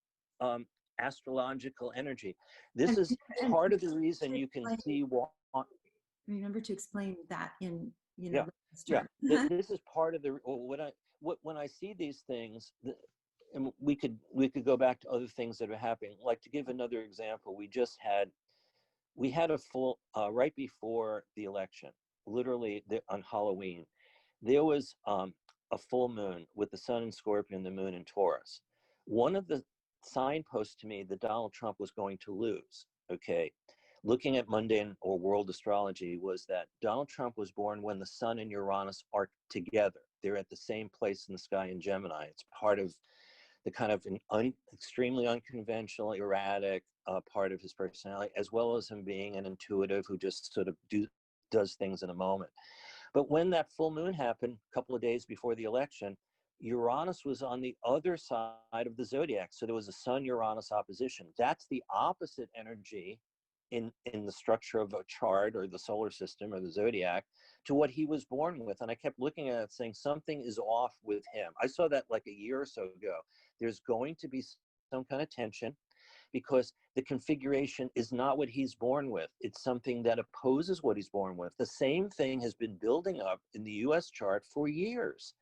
astrological energy. This is part of the reason you can see why. Remember to explain that in, Yeah. This is part of the when I see these things, and we could go back to other things that are happening. Like, to give another example, we had a full right before the election, literally on Halloween, there was a full moon with the sun in Scorpion, the moon in Taurus. One of the signposts to me that Donald Trump was going to lose, okay, looking at mundane or world astrology, was that Donald Trump was born when the sun and Uranus are together. They're at the same place in the sky in Gemini. It's part of the kind of extremely unconventional, erratic part of his personality, as well as him being an intuitive who just sort of does things in a moment. But when that full moon happened a couple of days before the election, Uranus was on the other side of the zodiac. So there was a Sun-Uranus opposition. That's the opposite energy in the structure of a chart or the solar system or the zodiac to what he was born with. And I kept looking at it saying something is off with him. I saw that like a year or so ago. There's going to be some kind of tension because the configuration is not what he's born with. It's something that opposes what he's born with. The same thing has been building up in the US chart for years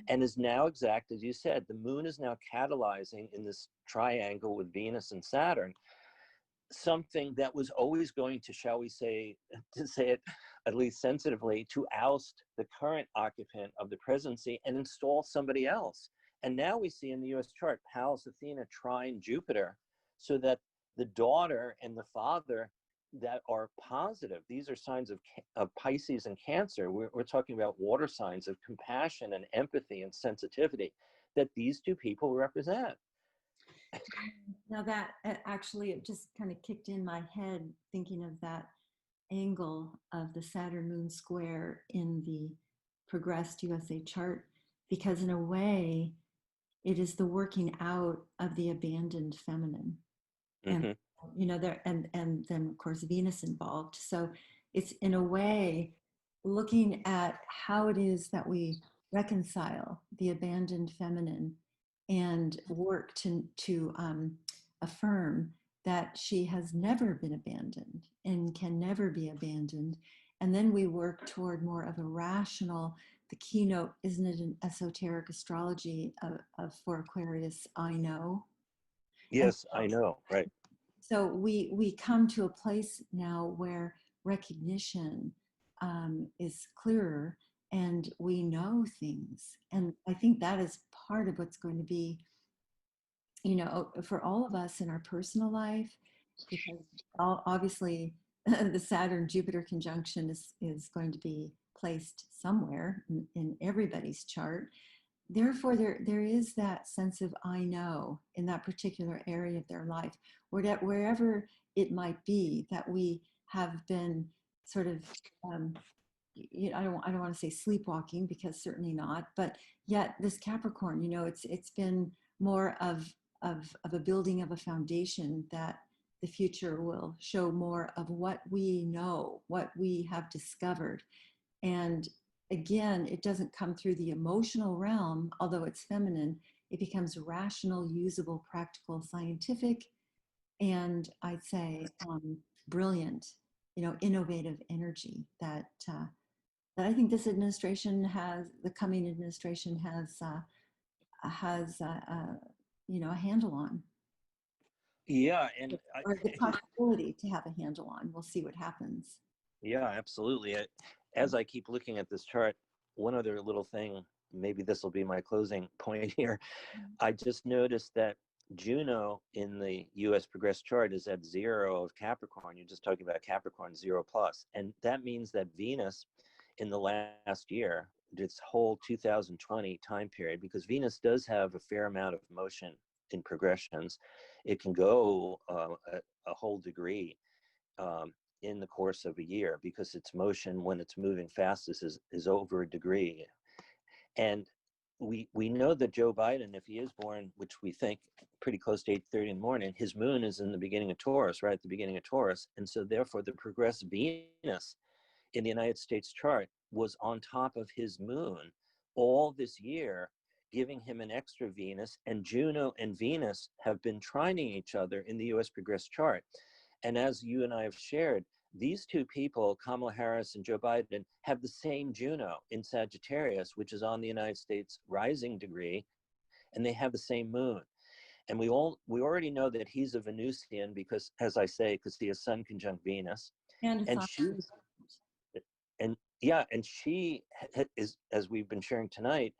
and is now exact, as you said. The moon is now catalyzing in this triangle with Venus and Saturn, something that was always going to, shall we say, to say it at least sensitively, to oust the current occupant of the presidency and install somebody else. And now we see in the US chart, Pallas Athena trine Jupiter, so that the daughter and the father that are positive, these are signs of Pisces and Cancer. We're talking about water signs of compassion and empathy and sensitivity that these two people represent. Now that actually, it just kind of kicked in my head thinking of that angle of the Saturn moon square in the progressed USA chart, because in a way it is the working out of the abandoned feminine. Mm-hmm. And there and then of course Venus involved. So it's in a way looking at how it is that we reconcile the abandoned feminine and work to affirm that she has never been abandoned and can never be abandoned. And then we work toward more of a rational, the keynote, isn't it, an esoteric astrology of for Aquarius, I know. Yes, I know, right. So we come to a place now where recognition is clearer, and we know things. And I think that is part of what's going to be, for all of us in our personal life, because obviously the Saturn Jupiter conjunction is going to be placed somewhere in everybody's chart. Therefore, there is that sense of I know in that particular area of their life, wherever it might be, that we have been sort of, I don't want to say sleepwalking, because certainly not, but yet this Capricorn, it's been more of a building of a foundation that the future will show more of what we know, what we have discovered. And again, it doesn't come through the emotional realm, although it's feminine. It becomes rational, usable, practical, scientific, and I'd say brilliant, innovative energy that I think this administration the coming administration has a handle on. Yeah, and Or the possibility to have a handle on. We'll see what happens. yeah, absolutely. As I keep looking at this chart, one other little thing, maybe this will be my closing point here. I just noticed that Juno in the US Progress chart is at 0 of Capricorn. You're just talking about Capricorn 0 plus. And that means that Venus in the last year, this whole 2020 time period, because Venus does have a fair amount of motion in progressions. It can go a whole degree in the course of a year, because its motion, when it's moving fastest, is over a degree. And we know that Joe Biden, if he is born, which we think pretty close to 8:30 in the morning, his moon is in the beginning of Taurus, right at the beginning of Taurus. And so therefore the progressed Venus in the United States chart was on top of his moon all this year, giving him an extra Venus. And Juno and Venus have been trining each other in the US Progress chart. And as you and I have shared, these two people, Kamala Harris and Joe Biden, have the same Juno in Sagittarius, which is on the United States rising degree, and they have the same moon. And we already know that he's a Venusian because, as I say, because he has Sun conjunct Venus. And she is, as we've been sharing tonight,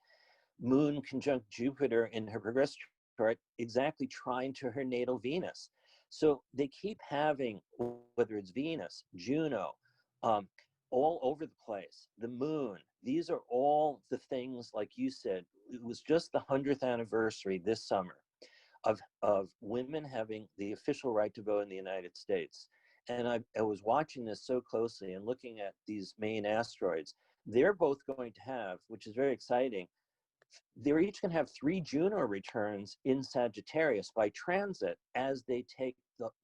Moon conjunct Jupiter in her progress chart, exactly trine to her natal Venus. So they keep having, whether it's Venus, Juno, all over the place, the moon. These are all the things, like you said, it was just the 100th anniversary this summer of women having the official right to vote in the United States. And I was watching this so closely and looking at these main asteroids. They're both going to have, which is very exciting, they're each going to have 3 Juno returns in Sagittarius by transit as they take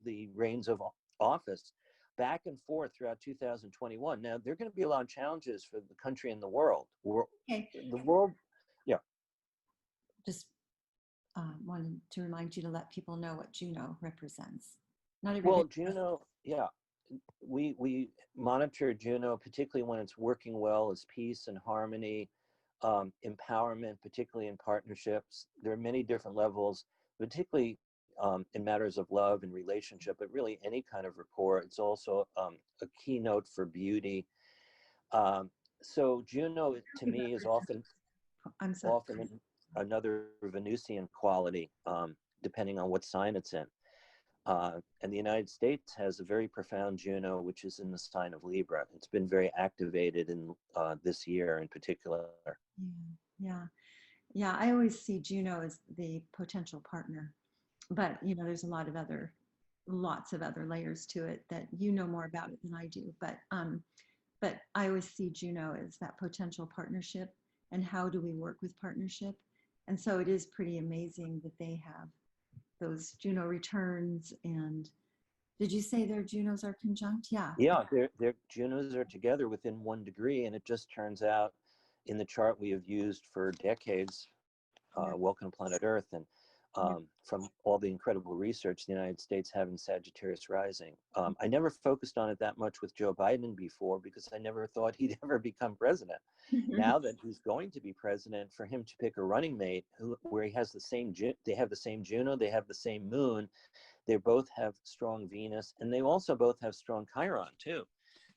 the reins of office back and forth throughout 2021. Now, there are going to be a lot of challenges for the country and the world. Okay. The world, yeah. Just wanted to remind you to let people know what Juno represents. Not everybody. Well, Juno, yeah. We monitor Juno, particularly when it's working well, as peace and harmony, empowerment, particularly in partnerships. There are many different levels, particularly in matters of love and relationship, but really any kind of rapport. It's also a keynote for beauty. So Juno, to me, is often another Venusian quality, depending on what sign it's in. And the United States has a very profound Juno, which is in the sign of Libra. It's been very activated in this year in particular. Yeah. I always see Juno as the potential partner, but there's lots of other layers to it that you know more about it than I do. But I always see Juno as that potential partnership, and how do we work with partnership? And so it is pretty amazing that they have those Juno returns. And did you say their Junos are conjunct? Yeah. Yeah, their Junos are together within 1 degree, and it just turns out in the chart we have used for decades, Welcome to Planet Earth, and from all the incredible research the United States have in Sagittarius rising. I never focused on it that much with Joe Biden before, because I never thought he'd ever become president. Now that he's going to be president, for him to pick a running mate where he has they have the same Juno, they have the same moon, they both have strong Venus, and they also both have strong Chiron too.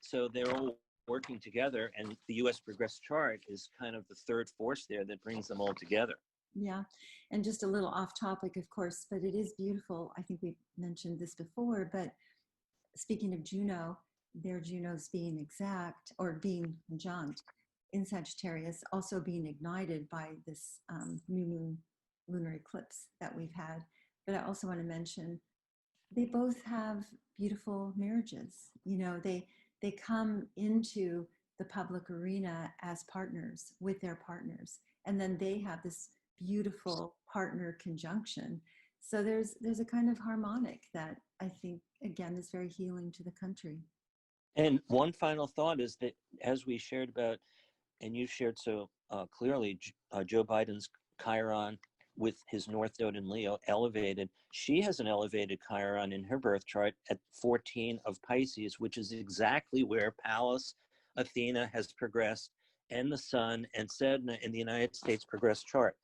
So they're all working together, and the U.S. Progress chart is kind of the third force there that brings them all together. Yeah. And just a little off topic, of course, but it is beautiful. I think we mentioned this before, but speaking of Juno, their Juno's being exact or being conjunct in Sagittarius, also being ignited by this new moon lunar eclipse that we've had. But I also want to mention they both have beautiful marriages. You know, they come into the public arena as partners with their partners, and then they have this beautiful partner conjunction. So there's a kind of harmonic that I think again is very healing to the country. And one final thought is that, as we shared about, and you shared so clearly, Joe Biden's Chiron with his North Node in Leo elevated. She has an elevated Chiron in her birth chart at 14 of Pisces, which is exactly where Pallas, Athena has progressed, and the Sun and Sedna in the United States progressed chart.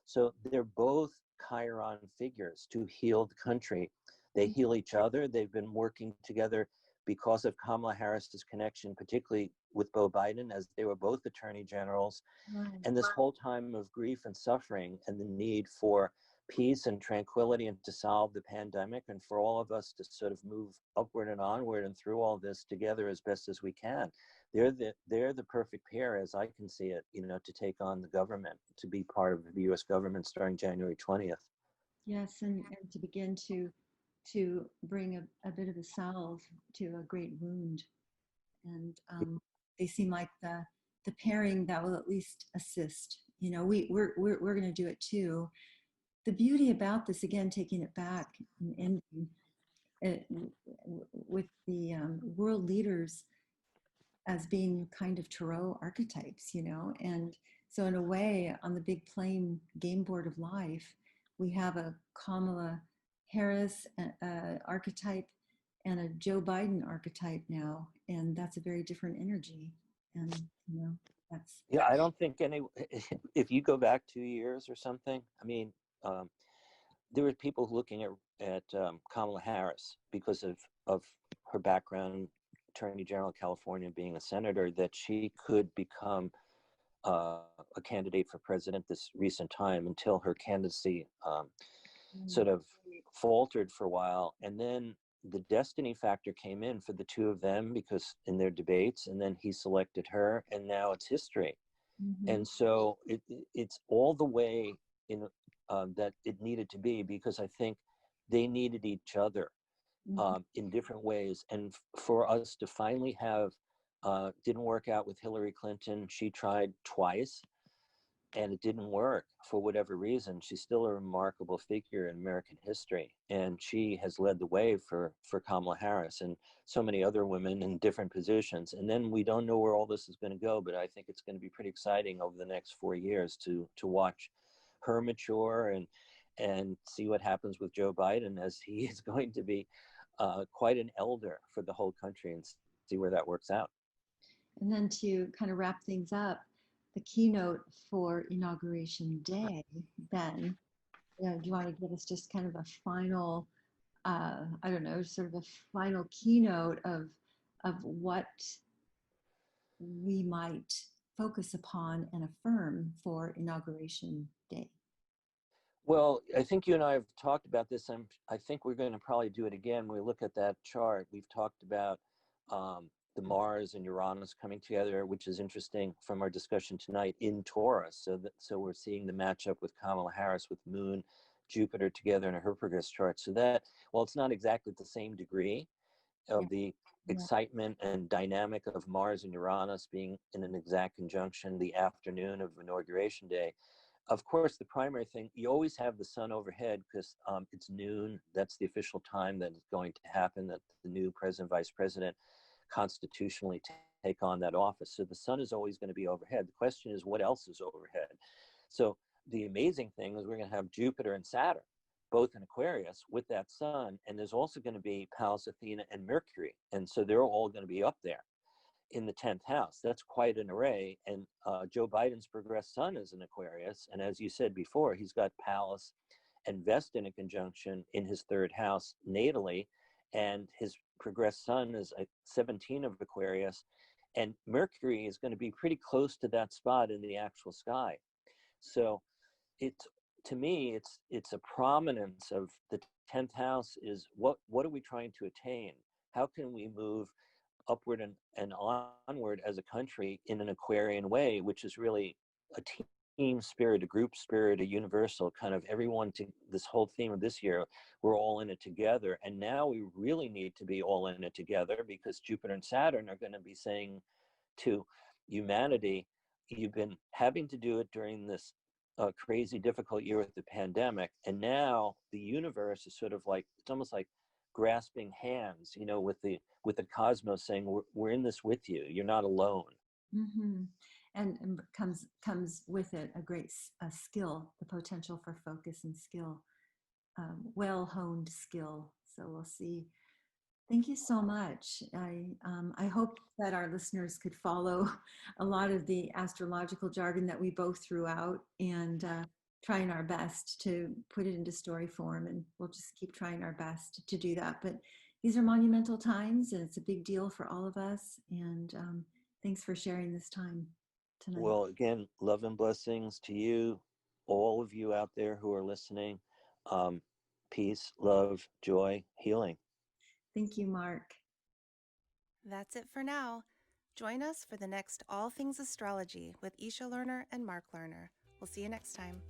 So they're both Chiron figures to heal the country. They heal each other. They've been working together because of Kamala Harris's connection, particularly with Joe Biden, as they were both attorney generals. Right. And this whole time of grief and suffering and the need for peace and tranquility and to solve the pandemic, and for all of us to sort of move upward and onward and through all this together as best as we can. They're the perfect pair, as I can see it, you know, to take on the government, to be part of the U.S. government starting January 20th. Yes, and to begin to bring a bit of a salve to a great wound. And they seem like the pairing that will at least assist. You know, we're going to do it too. The beauty about this, again, taking it back and ending it, with the world leaders as being kind of tarot archetypes, you know, and so in a way, on the big playing game board of life, we have a Kamala Harris archetype and a Joe Biden archetype now, and that's a very different energy. And you know, that's Yeah, I don't think if you go back 2 years or something, I mean, there were people looking at Kamala Harris because of her background, Attorney General of California, being a senator, that she could become a candidate for president this recent time, until her candidacy sort of faltered for a while. And then the destiny factor came in for the two of them, because in their debates, and then he selected her, and now it's history. And so it's all the way in that it needed to be, because I think they needed each other in different ways. And for us to finally have, didn't work out with Hillary Clinton. She tried twice and it didn't work for whatever reason. She's still a remarkable figure in American history. And she has led the way for Kamala Harris and so many other women in different positions. And then we don't know where all this is going to go, but I think it's going to be pretty exciting over the next 4 years to watch her mature and see what happens with Joe Biden, as he is going to be quite an elder for the whole country, and see where that works out. And then to kind of wrap things up, the keynote for Inauguration Day, Ben, do you want to give us just kind of a final, I don't know, sort of a final keynote of what we might focus upon and affirm for Inauguration Day? Well, I think you and I have talked about this. I think we're going to probably do it again. When we look at that chart, we've talked about the Mars and Uranus coming together, which is interesting from our discussion tonight in Taurus. So we're seeing the matchup with Kamala Harris with Moon, Jupiter together in her progress chart. So that, well, it's not exactly the same degree of the excitement and dynamic of Mars and Uranus being in an exact conjunction the afternoon of Inauguration Day. Of course, the primary thing, you always have the sun overhead, because it's noon. That's the official time that is going to happen, that the new president, vice president constitutionally take on that office. So the sun is always going to be overhead. The question is, what else is overhead? So the amazing thing is we're going to have Jupiter and Saturn, both in Aquarius with that sun. And there's also going to be Pallas, Athena, and Mercury. And so they're all going to be up there in the 10th house. That's quite an array. And Joe Biden's progressed sun is in Aquarius. And as you said before, he's got Pallas and Vesta in a conjunction in his 3rd house natally. And his progressed sun is 17 of Aquarius. and Mercury is going to be pretty close to that spot in the actual sky. So it's, to me, it's a prominence of the 10th house is what are we trying to attain? How can we move upward and onward as a country in an Aquarian way, which is really a team spirit, a group spirit, a universal kind of everyone to this whole theme of this year, we're all in it together. And now we really need to be all in it together because Jupiter and Saturn are going to be saying to humanity, you've been having to do it during this crazy difficult year with the pandemic, and now the universe is sort of like, it's almost like grasping hands, you know, with the cosmos saying we're in this with you, you're not alone. Mm-hmm. And comes with it a great skill, the potential for focus and skill, well honed skill. So we'll see. Thank you so much. I hope that our listeners could follow a lot of the astrological jargon that we both threw out, and trying our best to put it into story form. And we'll just keep trying our best to do that. But these are monumental times, and it's a big deal for all of us. And thanks for sharing this time tonight. Well, again, love and blessings to you, all of you out there who are listening. Peace, love, joy, healing. Thank you, Mark. That's it for now. Join us for the next All Things Astrology with Isha Lerner and Mark Lerner. We'll see you next time.